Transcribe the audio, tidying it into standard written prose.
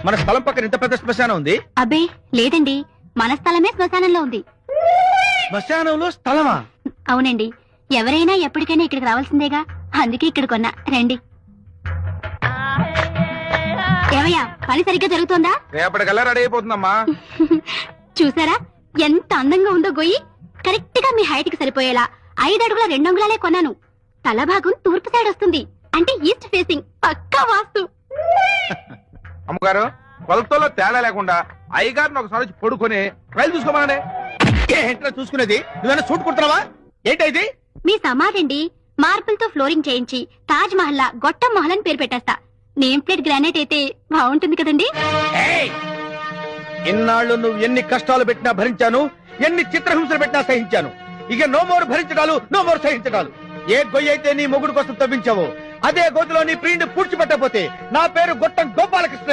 మన స్థలం పక్కన ఇంత పెద్ద శ్మశానం ఉంది. అబ్బే లేదండి, మన స్థలమే శ్మశానంలో ఉంది. శ్మశానంలో స్థలమా? అవునండి, ఎవరైనా ఎప్పటికైనా ఇక్కడికి రావాల్సిందేగా, అందుకే ఇక్కడ కొన్నా. రండి. ఏమయ్యా, పని సరిగ్గా జరుగుతోందా? రేపటికల్లా రెడీ అయిపోతుందమ్మా. చూసారా ఎంత అందంగా ఉందో గొయ్యి. కరెక్ట్ గా మీ హైట్ కి సరిపోయేలా 5 అడుగుల 2 అంగుళాలే కొన్నాను. తల భాగం తూర్పు సైడ్ వస్తుంది, అంటే ఈస్ట్ ఫేసింగ్, పక్కా వాస్తు. అమ్మగారు, కొలతల్లో తేడా లేకుండా అయ్యగారిని ఒకసారి వచ్చి పడుకొని ట్రైల్ చూసుకోమనండి. ఏంట్రా చూసుకునేది? నువ్వేనా సూట్ కుడుతున్నావా? ఏంటైది? మీ సమాధండి. మార్బుల్ తో ఫ్లోరింగ్ చేయించి తాజ్ మహల్ గొట్టం మహల్ అని పేరు పెట్టేస్తా. నేమ్ ప్లేట్ గ్రానైట్ అయితే బాగుంటుంది కదండి. ఇన్నాళ్ళు నువ్వు ఎన్ని కష్టాలు పెట్టినా భరించాను, ఎన్ని చిత్రహింసలు పెట్టినా సహించాను. ఇక నో మోర్ భరించడాలు, నో మోర్ సహించడాలు. ఏ గొయ్యి అయితే నీ మొగుడు కోసం తవ్వించావో అదే గోతులో నీ ప్రియుడిని పూడ్చిపెట్టకపోతే నా పేరు గొట్టం గోపాలకృష్ణ.